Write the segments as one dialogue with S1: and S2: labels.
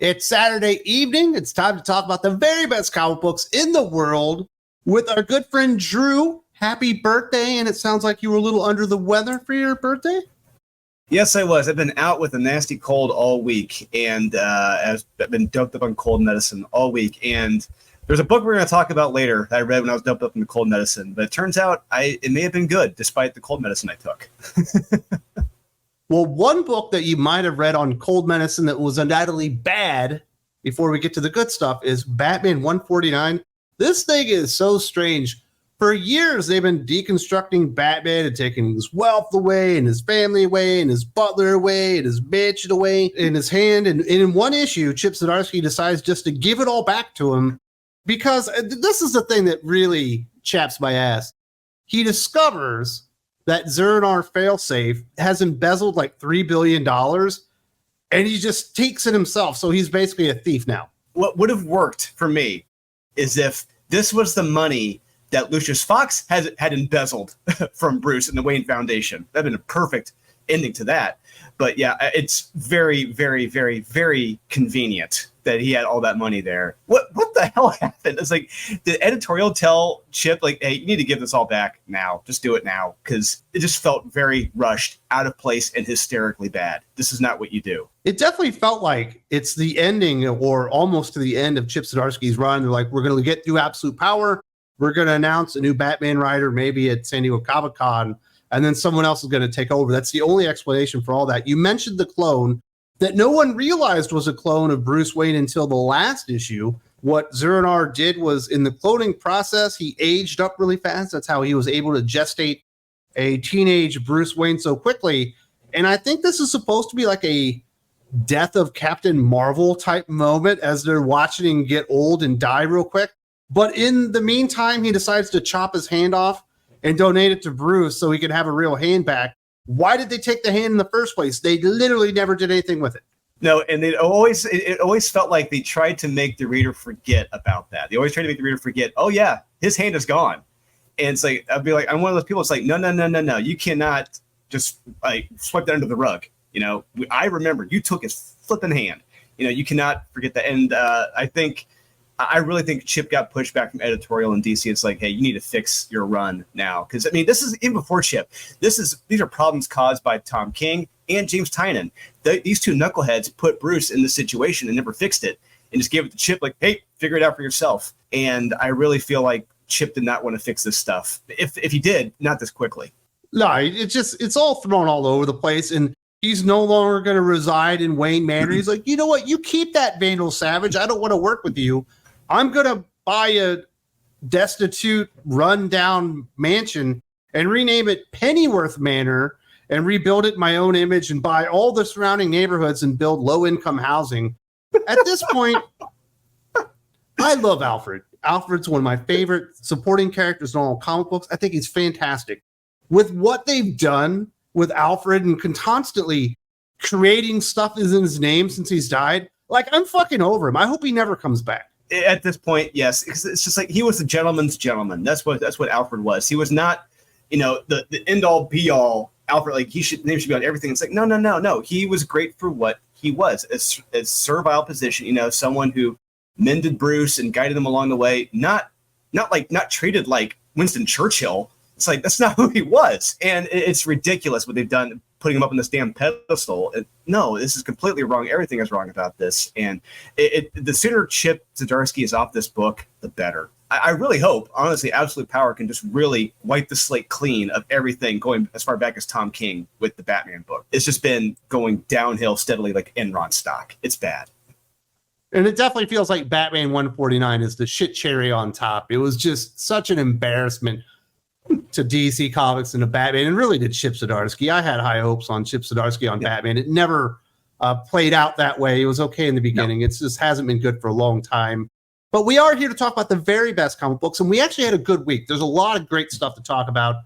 S1: It's Saturday evening. It's time to talk about the very best comic books in the world with our good friend Drew. Happy birthday, and it sounds like you were a little under the weather for your birthday.
S2: Yes, I was. I've been out with a nasty cold all week, and I've been doped up on cold medicine all week. And there's a book we're going to talk about later that I read when I was doped up in the cold medicine, but it turns out it may have been good despite the cold medicine I took.
S1: Well, one book that you might have read on cold medicine that was undoubtedly bad before we get to the good stuff is Batman 149. This thing is so strange. For years, they've been deconstructing Batman and taking his wealth away and his family away and his butler away and his mansion away in his hand. And in one issue, Chip Zdarsky decides just to give it all back to him because this is the thing that really chaps my ass. He discovers that Zur-En-Arrh failsafe has embezzled like $3 billion and he just takes it himself. So he's basically a thief now.
S2: What would have worked for me is if this was the money that Lucius Fox had embezzled from Bruce and the Wayne Foundation. That'd been a perfect ending to that. But yeah, it's very, very, very, very convenient that he had all that money there. What the hell happened? It's like, did editorial tell Chip, like, hey, you need to give this all back now. Just do it now. Because it just felt very rushed, out of place, and hysterically bad. This is not what you do.
S1: It definitely felt like it's the ending or almost to the end of Chip Zdarsky's run. They're like, we're going to get through Absolute Power. We're going to announce a new Batman writer, maybe at San Diego Comic-Con, and then someone else is going to take over. That's the only explanation for all that. You mentioned the clone that no one realized was a clone of Bruce Wayne until the last issue. What Zur-En-Arrh did was in the cloning process, he aged up really fast. That's how he was able to gestate a teenage Bruce Wayne so quickly. And I think this is supposed to be like a death of Captain Marvel type moment as they're watching him get old and die real quick. But in the meantime, he decides to chop his hand off and donate it to Bruce so he can have a real hand back. Why did they take the hand in the first place? They literally never did anything with it.
S2: No, and it always felt like they tried to make the reader forget about that. They always tried to make the reader forget, oh yeah, his hand is gone. And it's like, I'd be like, I'm one of those people, it's like, no. You cannot just like swipe that under the rug. You know, I remember you took his flipping hand. You know, you cannot forget that. And I really think Chip got pushed back from editorial in DC. It's like, hey, you need to fix your run now. Because, I mean, this is even before Chip. These are problems caused by Tom King and James Tynion. These two knuckleheads put Bruce in this situation and never fixed it and just gave it to Chip like, hey, figure it out for yourself. And I really feel like Chip did not want to fix this stuff. If he did, not this quickly.
S1: No, it's all thrown all over the place. And he's no longer going to reside in Wayne Manor. He's like, you know what? You keep that, Vandal Savage. I don't want to work with you. I'm going to buy a destitute, run-down mansion and rename it Pennyworth Manor and rebuild it in my own image and buy all the surrounding neighborhoods and build low-income housing. At this point, I love Alfred. Alfred's one of my favorite supporting characters in all comic books. I think he's fantastic. With what they've done with Alfred and constantly creating stuff is in his name since he's died, like, I'm fucking over him. I hope he never comes back.
S2: At this point, yes, because it's just like he was a gentleman's gentleman. That's what Alfred was. He was not, you know, the end all be all. Alfred, like his name should be on everything. It's like no. He was great for what he was, as servile position. You know, someone who mended Bruce and guided him along the way. Not treated like Winston Churchill. It's like that's not who he was, and it's ridiculous what they've done, putting him up on this damn pedestal. No, this is completely wrong. Everything is wrong about this, and the sooner Chip Zdarsky is off this book, the better. I really hope, honestly, Absolute Power can just really wipe the slate clean of everything going as far back as Tom King with the Batman book. It's just been going downhill steadily like Enron stock. It's bad.
S1: And it definitely feels like Batman 149 is the shit cherry on top. It was just such an embarrassment to DC Comics and to Batman, and really to Chip Zdarsky. I had high hopes on Chip Zdarsky on Batman. It never played out that way. It was okay in the beginning. No. It just hasn't been good for a long time. But we are here to talk about the very best comic books, and we actually had a good week. There's a lot of great stuff to talk about.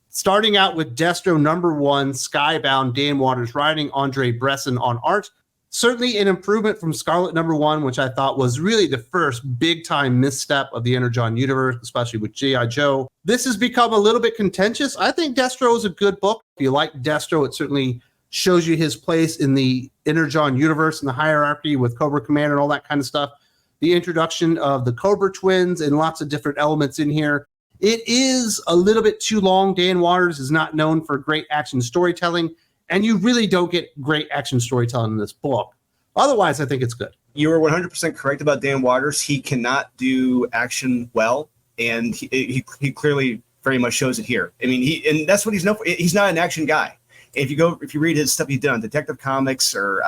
S1: Starting out with Destro #1, Skybound, Dan Waters writing, Andre Bresson on art. Certainly an improvement from Scarlet #1, which I thought was really the first big-time misstep of the Energon universe, especially with G.I. Joe. This has become a little bit contentious. I think Destro is a good book. If you like Destro, it certainly shows you his place in the Energon universe and the hierarchy with Cobra Commander and all that kind of stuff. The introduction of the Cobra twins and lots of different elements in here. It is a little bit too long. Dan Waters is not known for great action storytelling, and you really don't get great action storytelling in this book. Otherwise, I think it's good.
S2: You were 100% correct about Dan Waters. He cannot do action well, and he clearly very much shows it here. I mean, and that's what he's known for. He's not an action guy. If you read his stuff he did on Detective Comics or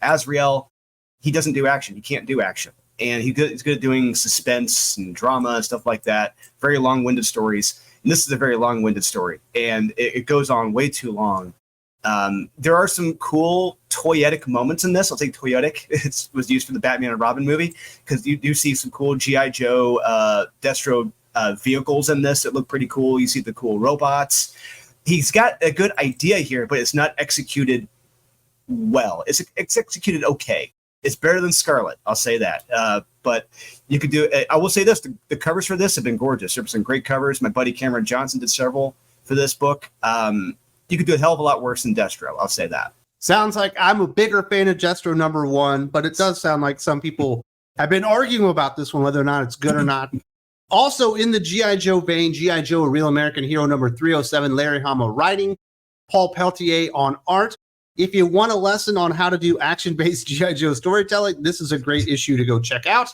S2: Azrael, he doesn't do action. He can't do action. And he's good at doing suspense and drama and stuff like that. Very long-winded stories. And this is a very long-winded story. And it goes on way too long. There are some cool toyetic moments in this. I'll say toyetic. It was used for the Batman and Robin movie because you do see some cool G.I. Joe, Destro vehicles in this that look pretty cool. You see the cool robots. He's got a good idea here, but it's not executed well. It's executed okay. It's better than Scarlet, I'll say that. But you could do I will say this, the covers for this have been gorgeous. There were some great covers. My buddy Cameron Johnson did several for this book. You could do a hell of a lot worse than Destro, I'll say that.
S1: Sounds like I'm a bigger fan of Destro #1, but it does sound like some people have been arguing about this one, whether or not it's good or not. Also in the G.I. Joe vein, G.I. Joe, A Real American Hero #307, Larry Hama writing, Paul Peltier on art. If you want a lesson on how to do action-based G.I. Joe storytelling, this is a great issue to go check out.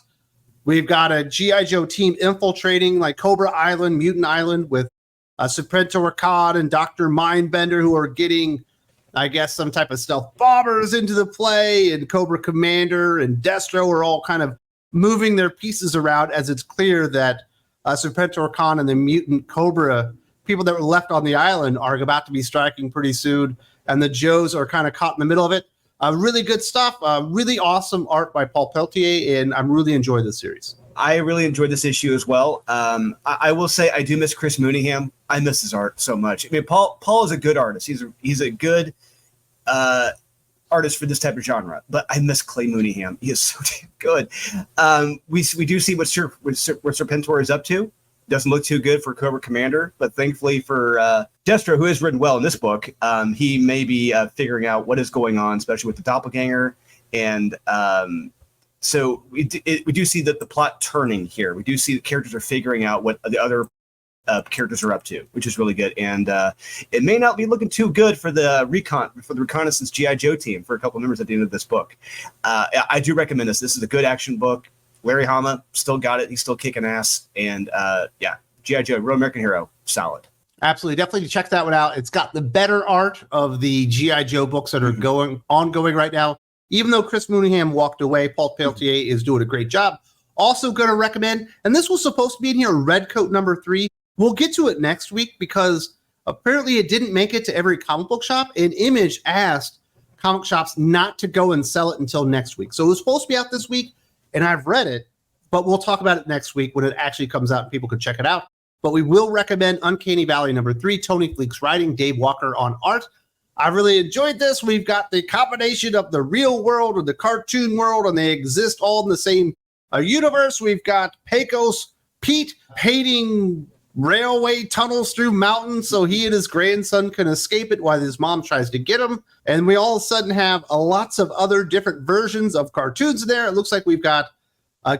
S1: We've got a G.I. Joe team infiltrating like Cobra Island, Mutant Island with Serpentor Cod and Dr. Mindbender, who are getting, I guess, some type of stealth bombers into the play, and Cobra Commander and Destro are all kind of moving their pieces around as it's clear that Serpentor Khan and the mutant Cobra people that were left on the island are about to be striking pretty soon. And the Joes are kind of caught in the middle of it. Really good stuff. Really awesome art by Paul Peltier, and I'm really enjoying this series.
S2: I really enjoyed this issue as well. I will say I do miss Chris Mooneyham. I miss his art so much. I mean, Paul is a good artist. He's a good artist for this type of genre. But I miss Clay Mooneyham. He is so damn good. We do see what Serpentor is up to. Doesn't look too good for Cobra Commander, but thankfully for Destro, who has written well in this book, he may be figuring out what is going on, especially with the doppelganger. And so we do see that the plot turning here. We do see the characters are figuring out what the other characters are up to, which is really good. And it may not be looking too good for the reconnaissance G.I. Joe team for a couple of members at the end of this book. I do recommend this. This is a good action book. Larry Hama still got it. He's still kicking ass. And G.I. Joe, Real American Hero, solid.
S1: Absolutely. Definitely check that one out. It's got the better art of the G.I. Joe books that are ongoing right now. Even though Chris Mooneyham walked away, Paul Peltier is doing a great job. Also going to recommend, and this was supposed to be in here, Redcoat #3. We'll get to it next week because apparently it didn't make it to every comic book shop, and Image asked comic shops not to go and sell it until next week. So it was supposed to be out this week, and I've read it, but we'll talk about it next week when it actually comes out and people can check it out. But we will recommend Uncanny Valley #3, Tony Fleek's writing, Dave Walker on art. I really enjoyed this. We've got the combination of the real world and the cartoon world, and they exist all in the same universe. We've got Pete painting railway tunnels through mountains so he and his grandson can escape it while his mom tries to get him. And we all of a sudden have lots of other different versions of cartoons in there. It looks like we've got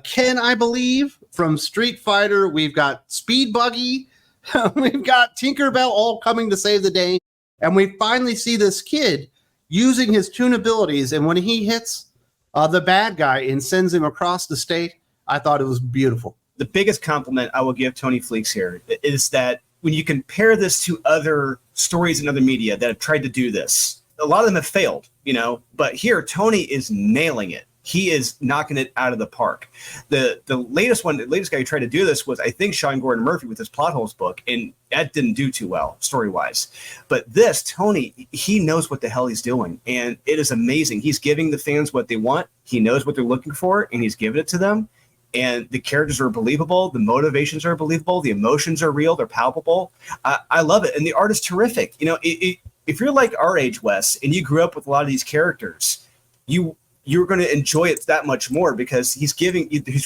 S1: Ken, I believe, from Street Fighter. We've got Speed Buggy. We've got Tinkerbell all coming to save the day. And we finally see this kid using his toon abilities. And when he hits the bad guy and sends him across the state, I thought it was beautiful.
S2: The biggest compliment I will give Tony Fleeks here is that when you compare this to other stories and other media that have tried to do this, a lot of them have failed, but here Tony is nailing it. He is knocking it out of the park. The latest guy who tried to do this was, I think, Sean Gordon Murphy with his Plot Holes book, and that didn't do too well story-wise. But this, Tony, he knows what the hell he's doing, and it is amazing. He's giving the fans what they want. He knows what they're looking for, and he's giving it to them. And the characters are believable. The motivations are believable. The emotions are real. They're palpable. I love it. And the art is terrific. If you're like our age, Wes, and you grew up with a lot of these characters, you're going to enjoy it that much more because he's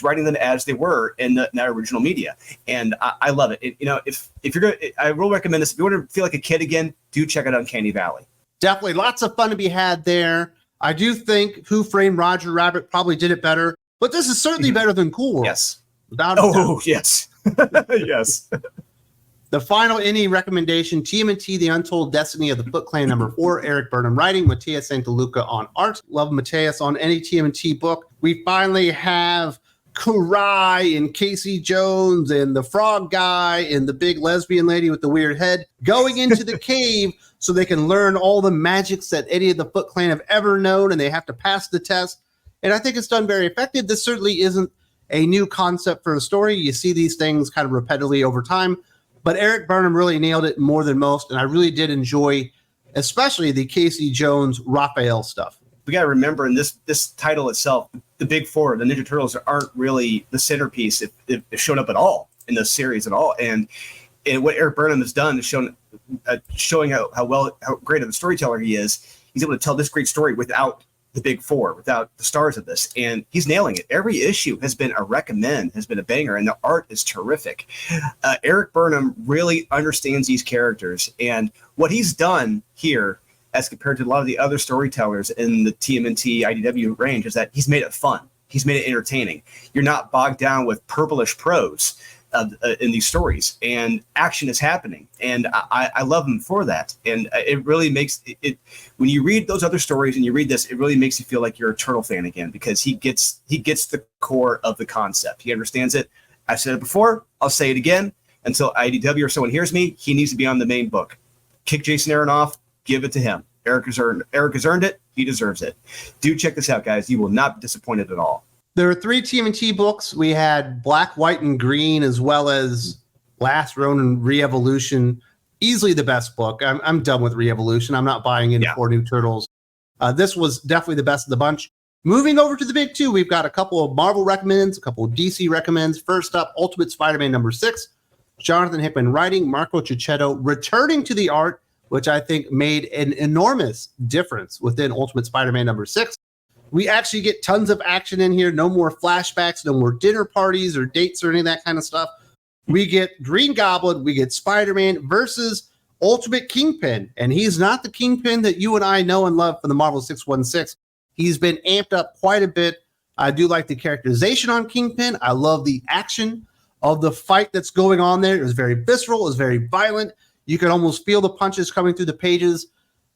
S2: writing them as they were in that original media. And I love it. If you're going to, I will recommend this. If you want to feel like a kid again, do check out Uncanny Valley.
S1: Definitely lots of fun to be had there. I do think Who Framed Roger Rabbit probably did it better, but this is certainly better than Cool World.
S2: Yes.
S1: Without a doubt.
S2: Yes. Yes.
S1: The final any recommendation, TMNT, The Untold Destiny of the Foot Clan #4, Eric Burnham writing, Matthias Santaluca on art. Love Matthias on any TMNT book. We finally have Kurai and Casey Jones and the frog guy and the big lesbian lady with the weird head going into the cave so they can learn all the magics that any of the Foot Clan have ever known, and they have to pass the test. And I think it's done very effective. This certainly isn't a new concept for a story. You see these things kind of repetitively over time, but Eric Burnham really nailed it more than most, and I really did enjoy especially the Casey Jones Raphael stuff.
S2: We got to remember in this title itself, the Big Four, the Ninja Turtles, aren't really the centerpiece if it showed up at all in the series at all. And what Eric Burnham has done is showing how great of a storyteller he is. He's able to tell this great story without the Big Four, without the stars of this, and he's nailing it. Every issue has been a recommend, has been a banger, and the art is terrific. Eric Burnham really understands these characters, and what he's done here, as compared to a lot of the other storytellers in the TMNT IDW range, is that he's made it fun. He's made it entertaining. You're not bogged down with purplish prose in these stories, and action is happening, and I love him for that. And it really makes it when you read those other stories and you read this, it really makes you feel like you're a Turtle fan again, because he gets the core of the concept. He understands it. I've said it before, I'll say it again until IDW or someone hears me. He needs to be on the main book. Kick Jason Aaron off, give it to him. Eric has earned it. He deserves it. Do check this out, guys. You will not be disappointed at all.
S1: There are 3 TMNT books. We had Black, White, and Green, as well as Last Ronin Re-Evolution. Easily the best book. I'm done with Re-Evolution. I'm not buying into 4 New Turtles. This was definitely the best of the bunch. Moving over to the big 2, we've got a couple of Marvel recommends, a couple of DC recommends. First up, Ultimate Spider-Man #6. Jonathan Hickman writing, Marco Cicchetto returning to the art, which I think made an enormous difference within Ultimate Spider-Man #6. We actually get tons of action in here. No more flashbacks, no more dinner parties or dates or any of that kind of stuff. We get Green Goblin, we get Spider-Man versus Ultimate Kingpin. And he's not the Kingpin that you and I know and love from the Marvel 616. He's been amped up quite a bit. I do like the characterization on Kingpin. I love the action of the fight that's going on there. It was very visceral. It was very violent. You could almost feel the punches coming through the pages.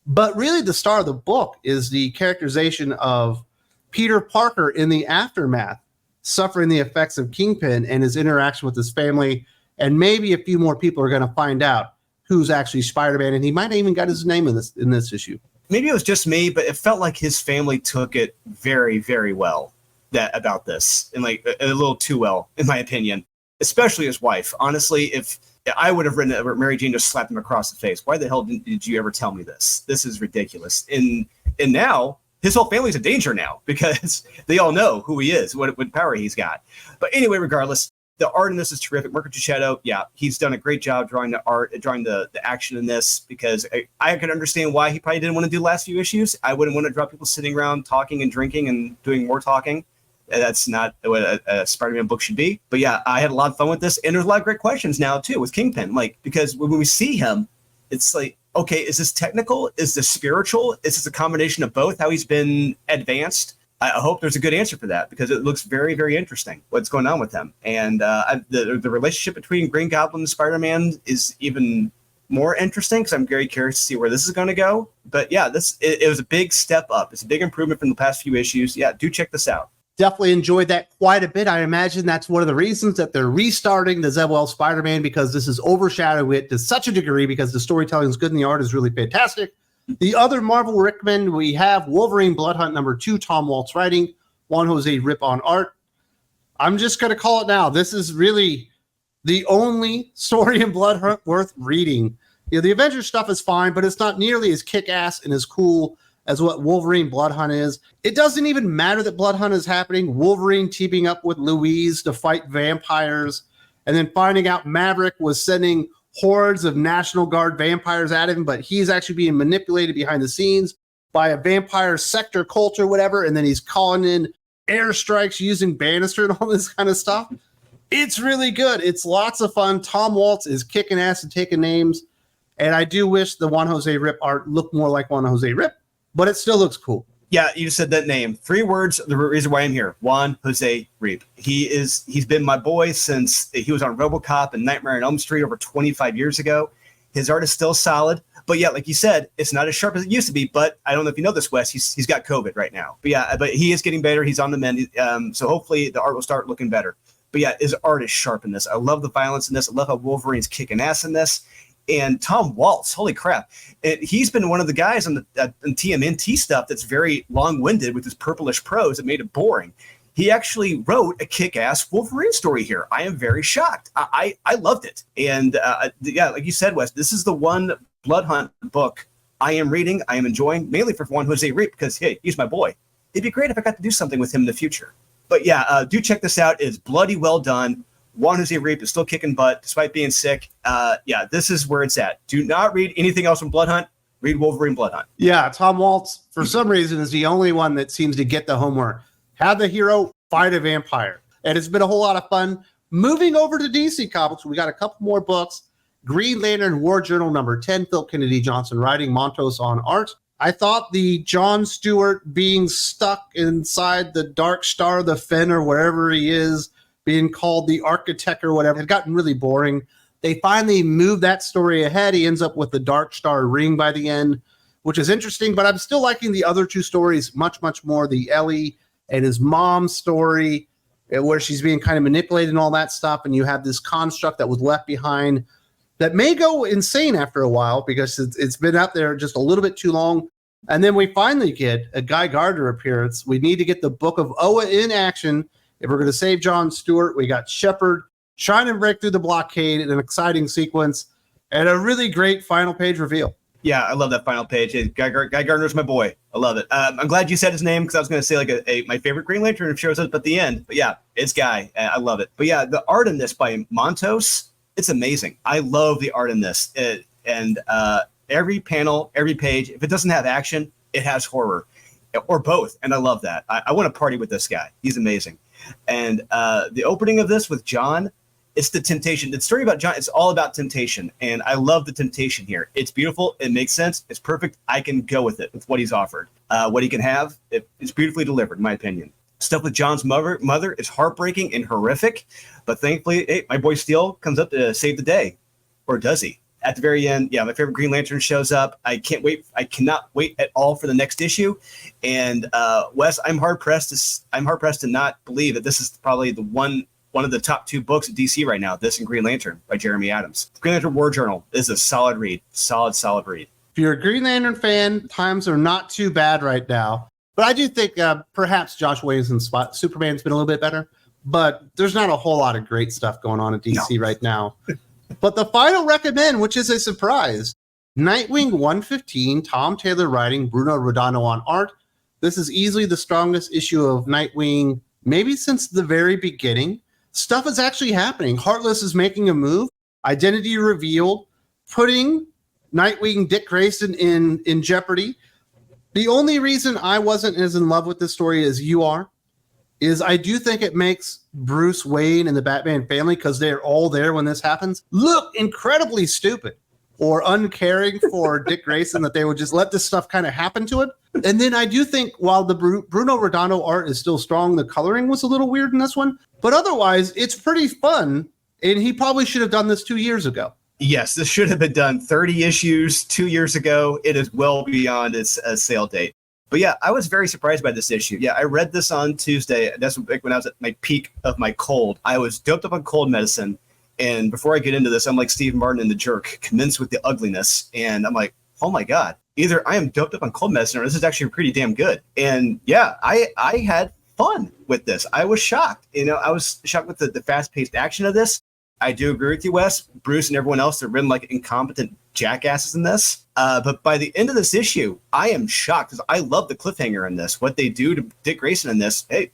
S1: But really the star of the book is the characterization of Peter Parker in the aftermath, suffering the effects of Kingpin and his interaction with his family. And maybe a few more people are going to find out who's actually Spider-Man. And he might have even got his name in this issue. Maybe
S2: it was just me, but it felt like his family took it very, very well about this, and like a little too well, in my opinion, especially his wife. Honestly, if I would have written it, Mary Jane just slapped him across the face. Why the hell did you ever tell me this? This is ridiculous. And now his whole family's in danger now because they all know who he is, what power he's got. But anyway, regardless, the art in this is terrific. Marco Cicchetto, he's done a great job drawing the art, drawing the action in this, because I can understand why he probably didn't want to do the last few issues. I wouldn't want to draw people sitting around talking and drinking and doing more talking. That's not what a Spider-Man book should be. But I had a lot of fun with this, and there's a lot of great questions now too with Kingpin. Because when we see him, it's like, okay, is this technical? Is this spiritual? Is this a combination of both? How he's been advanced? I hope there's a good answer for that, because it looks very, very interesting what's going on with him. And the relationship between Green Goblin and Spider-Man is even more interesting, because I'm very curious to see where this is going to go. But it was a big step up. It's a big improvement from the past few issues. Do check this out. Definitely enjoyed that quite a bit. I imagine that's one of the reasons that they're restarting the Zeb Wells Spider-Man, because this is overshadowing it to such a degree, because the storytelling is good and the art is really fantastic. The other Marvel recommend, we have Wolverine Blood Hunt #2, Tom Waltz writing, Juan Jose Rip on art. I'm just going to call it now. This is really the only story in Blood Hunt worth reading. The Avengers stuff is fine, but it's not nearly as kick-ass and as cool as what Wolverine Blood Hunt is. It doesn't even matter that Blood Hunt is happening. Wolverine teaming up with Louise to fight vampires, and then finding out Maverick was sending hordes of National Guard vampires at him, but he's actually being manipulated behind the scenes by a vampire sector cult or whatever, and then he's calling in airstrikes using Bannister and all this kind of stuff. It's really good. It's lots of fun. Tom Waltz is kicking ass and taking names,
S1: And I do wish the Juan Jose Rip art looked more like Juan Jose Rip, but it still looks cool.
S2: Yeah, you said that name. 3 words, the reason why I'm here. Juan Jose Rip. He's been my boy since he was on RoboCop and Nightmare on Elm Street over 25 years ago. His art is still solid. But yeah, like you said, it's not as sharp as it used to be. But I don't know if you know this, Wes. He's got COVID right now. But yeah, but he is getting better. He's on the mend. So hopefully the art will start looking better. But yeah, his art is sharp in this. I love the violence in this. I love how Wolverine's kicking ass in this. And Tom Waltz, holy crap. He's been one of the guys on the TMNT stuff that's very long-winded with his purplish prose that made it boring. He actually wrote a kick-ass Wolverine story here. I am very shocked. I loved it. And yeah, like you said, Wes, this is the one Blood Hunt book I am reading, I am enjoying, mainly for Juan Jose Rip, because, hey, he's my boy. It'd be great if I got to do something with him in the future. But yeah, do check this out. It's bloody well done. Juan Jose Rip is still kicking butt despite being sick. Yeah, this is where it's at. Do not read anything else from Blood Hunt. Read Wolverine Blood Hunt.
S1: Yeah, Tom Waltz, for some reason, is the only one that seems to get the homework. Have the hero fight a vampire. And it's been a whole lot of fun. Moving over to DC Comics, we got a couple more books. Green Lantern War Journal number 10, Phil Kennedy Johnson writing, Montos on art. I thought the John Stewart being stuck inside the Dark Star, the Fen, or wherever he is, being called the Architect or whatever, had gotten really boring. They finally moved that story ahead. He ends up with the Dark Star ring by the end, which is interesting, but I'm still liking the other 2 stories much, much more. The Ellie and his mom's story, where she's being kind of manipulated and all that stuff, and you have this construct that was left behind that may go insane after a while because it's been out there just a little bit too long. And then we finally get a Guy Gardner appearance. We need to get the Book of Oa in action. If we're going to save John Stewart, we got Shepard trying to break through the blockade in an exciting sequence and a really great final page reveal.
S2: Yeah, I love that final page. Guy Gardner's my boy. I love it. I'm glad you said his name because I was going to say like my favorite Green Lantern shows up at the end. But yeah, it's Guy. I love it. But yeah, the art in this by Montos, it's amazing. I love the art in this. And every panel, every page, if it doesn't have action, it has horror or both. And I love that. I want to party with this guy. He's amazing. And the opening of this with John, it's the temptation. The story about John, it's all about temptation. And I love the temptation here. It's beautiful. It makes sense. It's perfect. I can go with it, with what he's offered. What he can have, it's beautifully delivered, in my opinion. Stuff with John's mother is heartbreaking and horrific. But thankfully, hey, my boy Steele comes up to save the day. Or does he? At the very end, yeah, my favorite Green Lantern shows up. I can't wait. I cannot wait at all for the next issue. And Wes, I'm hard pressed to not believe that this is probably the one of the top 2 books at DC right now. This and Green Lantern by Jeremy Adams. Green Lantern War Journal is a solid read. Solid read.
S1: If you're a Green Lantern fan, times are not too bad right now. But I do think perhaps Josh Williamson's Superman's been a little bit better. But there's not a whole lot of great stuff going on at DC right now. But the final recommend, which is a surprise, Nightwing 115, Tom Taylor writing, Bruno Rodano on art. This is easily the strongest issue of Nightwing, maybe since the very beginning. Stuff is actually happening. Heartless is making a move. Identity revealed, putting Nightwing Dick Grayson in jeopardy. The only reason I wasn't as in love with this story as you are is I do think it makes Bruce Wayne and the Batman family, because they're all there when this happens, look incredibly stupid or uncaring for Dick Grayson, that they would just let this stuff kind of happen to him. And then I do think while the Bruno Rodano art is still strong, the coloring was a little weird in this one. But otherwise, it's pretty fun. And he probably should have done this 2 years ago.
S2: Yes, this should have been done 30 issues 2 years ago. It is well beyond its sale date. But yeah, I was very surprised by this issue. Yeah, I read this on Tuesday. That's when I was at my peak of my cold. I was doped up on cold medicine. And before I get into this, I'm like Steve Martin in The Jerk, commenced with the ugliness. And I'm like, oh my God, either I am doped up on cold medicine or this is actually pretty damn good. And yeah, I had fun with this. I was shocked. I was shocked with the fast-paced action of this. I do agree with you, Wes. Bruce and everyone else, they're written like incompetent jackasses in this. But by the end of this issue, I am shocked because I love the cliffhanger in this. What they do to Dick Grayson in this, hey,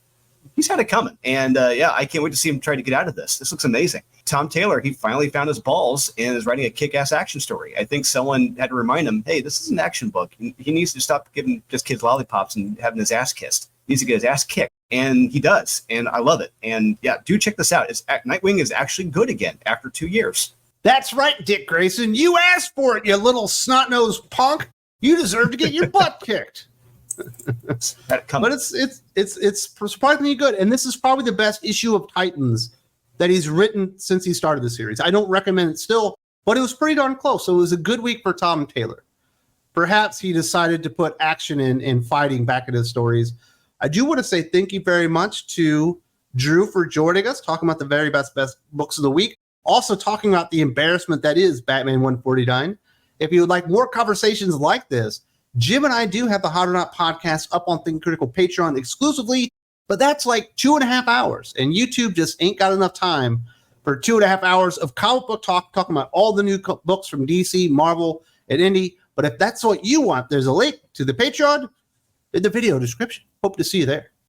S2: he's had it coming. And yeah, I can't wait to see him try to get out of this. This looks amazing. Tom Taylor, he finally found his balls and is writing a kick-ass action story. I think someone had to remind him, hey, this is an action book. He needs to stop giving just kids lollipops and having his ass kissed. He needs to get his ass kicked. And he does. And I love it. And yeah, do check this out. Nightwing is actually good again after 2 years.
S1: That's right, Dick Grayson. You asked for it, you little snot-nosed punk. You deserve to get your butt kicked. But it's surprisingly good, and this is probably the best issue of Titans that he's written since he started the series. I don't recommend it still, but it was pretty darn close. So it was a good week for Tom Taylor. Perhaps he decided to put action in fighting back in his stories. I do want to say thank you very much to Drew for joining us, talking about the very best books of the week. Also talking about the embarrassment that is Batman 149. If you would like more conversations like this, Jim and I do have the Hot or Not podcast up on Think Critical Patreon exclusively, but that's like 2.5 hours, and YouTube just ain't got enough time for 2.5 hours of comic book talk, talking about all the new books from DC, Marvel, and Indie. But if that's what you want, there's a link to the Patreon in the video description. Hope to see you there.